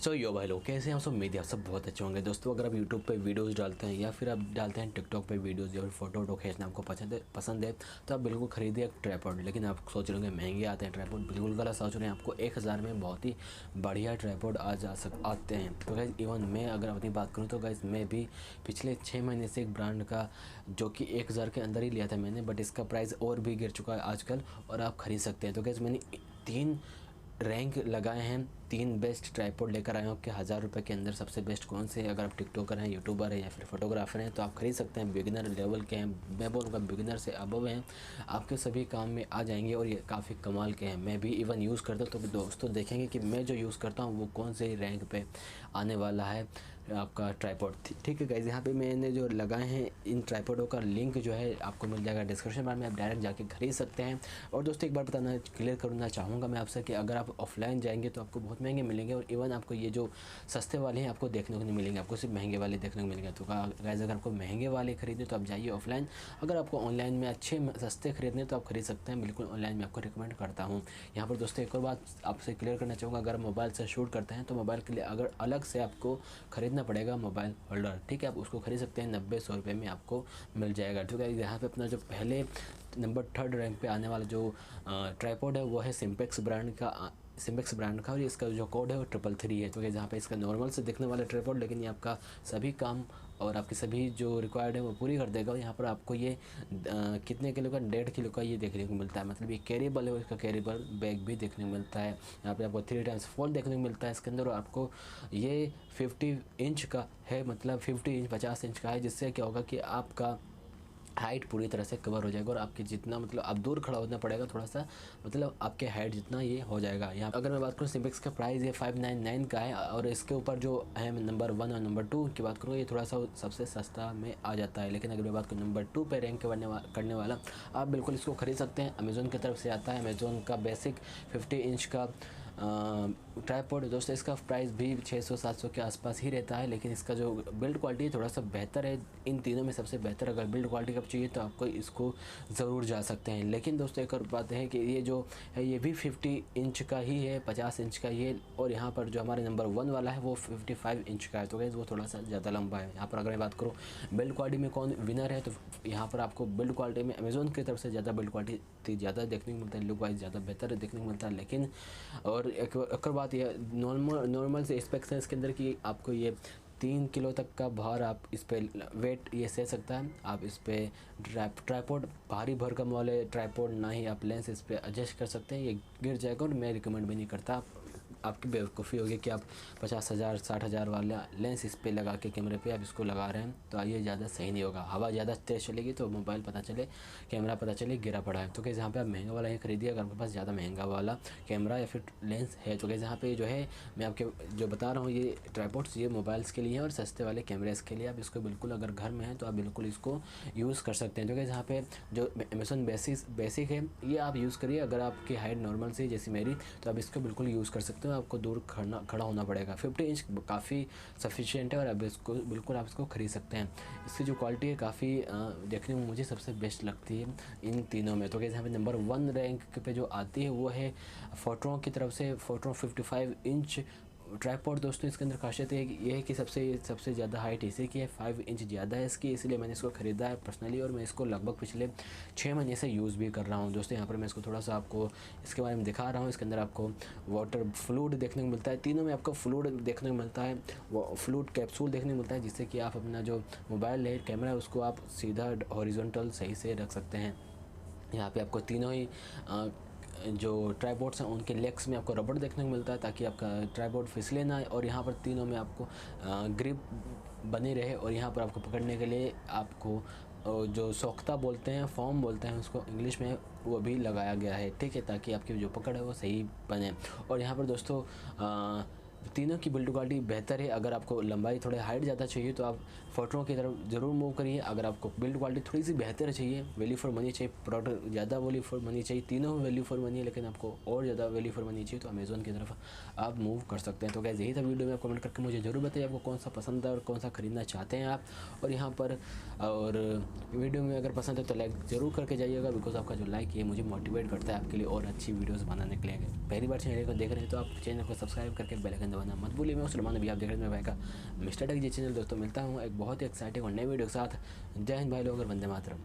सो यो भाई लोग कैसे हैं आप सब। उम्मीद है आप सब बहुत अच्छे होंगे। दोस्तों अगर आप यूट्यूब पे वीडियोस डालते हैं या फिर आप डालते हैं टिकटॉक पे वीडियोस या फिर फोटो खींचना आपको पसंद है तो आप बिल्कुल खरीदिए एक ट्राइपॉड। लेकिन आप सोच रहे होंगे महंगे आते हैं ट्राइपॉड, बिल्कुल गलत सोच रहे हैं। आपको 1000 में बहुत ही बढ़िया ट्राइपॉड आते हैं। तो गाइस इवन मैं अगर अपनी बात करूँ तो गाइस मैं भी पिछले 6 महीने से एक ब्रांड का जो कि 1000 के अंदर ही लिया था मैंने, बट इसका प्राइस और भी गिर चुका है आजकल और आप खरीद सकते हैं। तो गाइस मैंने 3 रैंक लगाए हैं, 3 बेस्ट ट्राइपॉड लेकर आए हूँ कि 1000 रुपये के अंदर सबसे बेस्ट कौन से। अगर आप टिकटॉकर हैं, यूट्यूबर हैं या फिर फोटोग्राफर हैं तो आप खरीद सकते हैं। बिगिनर लेवल के हैं, मैं बोलूँगा बिगिनर से अबव हैं, आपके सभी काम में आ जाएंगे और ये काफ़ी कमाल के हैं। मैं भी इवन यूज़ करता हूँ तो दोस्तों देखेंगे कि मैं जो यूज़ करता हूँ वो कौन से रैंक पे आने वाला है आपका ट्राइपॉड। ठीक है गाइस, यहाँ पे मैंने जो लगाए हैं इन ट्राइपॉडों का लिंक जो है आपको मिल जाएगा डिस्क्रिप्शन बार में, आप डायरेक्ट जाके खरीद सकते हैं। और दोस्तों एक बार बताना क्लियर करना चाहूँगा मैं आपसे कि अगर आप ऑफलाइन जाएंगे तो आपको बहुत महंगे मिलेंगे और इवन आपको ये जो सस्ते वाले हैं आपको देखने को नहीं मिलेंगे, आपको सिर्फ महंगे वाले देखने को मिलेंगे। तो गाइस अगर आपको महंगे वाले खरीदने तो आप जाइए ऑफलाइन। अगर आपको ऑनलाइन में अच्छे सस्ते खरीदने तो आप खरीद सकते हैं, बिल्कुल ऑनलाइन में आपको रिकमेंड करता हूँ। यहाँ पर दोस्तों एक और बात आपसे क्लियर करना चाहूँगा, अगर मोबाइल से शूट करते हैं तो मोबाइल के लिए अगर अलग से आपको खरीदना पड़ेगा मोबाइल होल्डर। ठीक है, आप उसको खरीद सकते हैं, 90-100 रुपये में आपको मिल जाएगा। ठीक है, यहाँ पे अपना जो पहले नंबर 3rd रैंक पे आने वाला जो ट्राइपॉड है वो है सिम्पेक्स ब्रांड का और इसका जो कोड है वो 333 है। तो जहाँ पे इसका नॉर्मल से दिखने वाला ट्राइपॉड लेकिन ये आपका सभी काम और आपकी सभी जो रिक्वायर्ड है वो पूरी कर देगा। और यहाँ पर आपको ये कितने किलो का, 1.5 किलो का ये देखने को मिलता है, मतलब ये कैरीबल है और इसका कैरीबल बैग भी देखने को मिलता है। यहाँ पे आपको 3x फोल्ड देखने को मिलता है इसके अंदर। और आपको ये 50 इंच का है, मतलब 50 इंच का है, जिससे क्या होगा कि आपका हाइट पूरी तरह से कवर हो जाएगा और आपके जितना मतलब आप दूर खड़ा होना पड़ेगा थोड़ा सा, मतलब आपके हाइट जितना ये हो जाएगा। यहाँ अगर मैं बात करूँ सिम्पेक्स का प्राइस ये 599 का है और इसके ऊपर जो है नंबर 1 और नंबर 2 की बात करूँ ये थोड़ा सा सबसे सस्ता में आ जाता है। लेकिन अगर मैं बात करूँ नंबर 2 पे रैंक करने वाला आप बिल्कुल इसको खरीद सकते हैं। अमेज़ोन की तरफ से आता है, अमेज़ोन का बेसिक 50 इंच का ट्राइपॉड। दोस्तों इसका प्राइस भी 600-700 के आसपास ही रहता है, लेकिन इसका जो बिल्ड क्वालिटी थोड़ा सा बेहतर है। इन तीनों में सबसे बेहतर अगर बिल्ड क्वालिटी का चाहिए तो आपको इसको ज़रूर जा सकते हैं। लेकिन दोस्तों एक और बात है कि ये जो है ये भी 50 इंच का ही है, 50 इंच का ही है। और यहाँ पर जो हमारे नंबर 1 वाला है वो 55 इंच का है, तो गाइस वो थोड़ा सा ज़्यादा लंबा है। यहाँ पर अगर मैं बात करूँ बिल्ड क्वालिटी में कौन विनर है तो यहाँ पर आपको बिल्ड क्वालिटी में अमेज़ोन की तरफ से ज़्यादा बिल्ड क्वालिटी ज़्यादा देखने को मिलता है, लुक वाइज ज़्यादा बेहतर देखने को मिलता है। लेकिन और एक बात यह नॉर्मल से स्पेक्स है इसके अंदर कि आपको ये 3 किलो तक का भार आप इस पर वेट ये सह सकता है। आप इस पर ट्राइपॉड भारी भरकम वाले ट्राइपॉड ना ही आप लेंस इस पर एडजस्ट कर सकते हैं, ये गिर जाएगा। और मैं रिकमेंड भी नहीं करता, आपकी बेवकूफ़ी होगी कि आप 50,000-60,000 वाला लेंस इस पर लगा के कैमरे पे आप इसको लगा रहे हैं तो ये ज़्यादा सही नहीं होगा। हवा ज़्यादा तेज़ चलेगी तो मोबाइल पता चले, कैमरा पता चले गिरा पड़ा है। तो कैसे यहाँ पे आप महंगा वाला ही खरीदिए अगर आपके पास ज़्यादा महंगा वाला कैमरा या फिर लेंस है। तो कैसे यहाँ पे जो है मैं आपके जो बता रहा हूँ ये ट्राइपॉड्स ये मोबाइल्स के लिए हैं और सस्ते वाले कैमरेस के लिए। आप इसको बिल्कुल अगर घर में हैं तो आप बिल्कुल इसको यूज़ कर सकते हैं। तो कैसे यहाँ पे जो अमेज़न बेसिक है ये आप यूज़ करिए। अगर आपकी हाइट नॉर्मल से जैसी मेरी तो आप इसको बिल्कुल यूज़ कर सकते हो, आपको दूर खड़ा होना पड़ेगा। 50 इंच काफ़ी सफिशिएंट है और अब इसको बिल्कुल आप इसको खरीद सकते हैं। इसकी जो क्वालिटी है काफ़ी देखने में मुझे सबसे बेस्ट लगती है इन तीनों में। तो कैसे यहाँ पे नंबर 1 रैंक पे जो आती है वो है फोट्रॉन की तरफ से, फोट्रॉन 55 इंच ट्राइपॉड। दोस्तों इसके अंदर खासियत ये है कि सबसे ज़्यादा हाइट इसी की है, 5 इंच ज़्यादा है इसकी, इसलिए मैंने इसको ख़रीदा है पर्सनली और मैं इसको लगभग पिछले 6 महीने से यूज़ भी कर रहा हूँ। दोस्तों यहाँ पर मैं इसको थोड़ा सा आपको इसके बारे में दिखा रहा हूँ। इसके अंदर आपको वाटर फ्लूइड देखने को मिलता है, तीनों में आपको फ्लूइड देखने को मिलता है, वो फ्लूइड कैप्सूल देखने को मिलता है, जिससे कि आप अपना जो मोबाइल है कैमरा है उसको आप सीधा हॉरिजॉन्टल सही से रख सकते हैं। यहाँ पर आपको तीनों ही जो ट्राइपॉड्स हैं उनके लेग्स में आपको रबड़ देखने को मिलता है ताकि आपका ट्राइपॉड फिसले ना। और यहाँ पर तीनों में आपको ग्रिप बनी रहे और यहाँ पर आपको पकड़ने के लिए आपको जो सोख्ता बोलते हैं, फॉर्म बोलते हैं उसको इंग्लिश में, वो भी लगाया गया है। ठीक है, ताकि आपकी जो पकड़ है वो सही बने। और यहाँ पर दोस्तों तीनों की बिल्ड क्वालिटी बेहतर है। अगर आपको लंबाई थोड़ी हाइट ज़्यादा चाहिए तो आप फोट्रोन की तरफ ज़रूर मूव करिए। अगर आपको बिल्ड क्वालिटी थोड़ी सी बेहतर चाहिए, वैल्यू फॉर मनी चाहिए, प्रोडक्ट ज़्यादा वैल्यू फॉर मनी चाहिए, तीनों वैल्यू फॉर मनी है लेकिन आपको और ज़्यादा वैल्यू फॉर मनी चाहिए तो अमेज़ोन की तरफ आप मूव कर सकते हैं। तो गाइस यही था वीडियो में, आप कमेंट करके मुझे ज़रूर बताइए आपको कौन सा पसंद है और कौन सा ख़रीदना चाहते हैं आप। और यहाँ पर और वीडियो में अगर पसंद है तो लाइक ज़रूर करके जाइएगा, बिकॉज आपका जो लाइक है मुझे मोटिवेट करता है आपके लिए और अच्छी वीडियोज़ बनाने के लिए। पहली बार चैनल को देख रहे हैं तो आप चैनल को सब्सक्राइब करके बेल आइकन दबाना मत भूलिए। मैं सलमान, अभी आप देख रहे हैं मेरे भाई का मिस्टर टेक जी चैनल। दोस्तों मिलता हूँ एक बहुत ही एक्साइटिंग और नई वीडियो के साथ। जय हिंद भाई लोग और वंदे मातरम।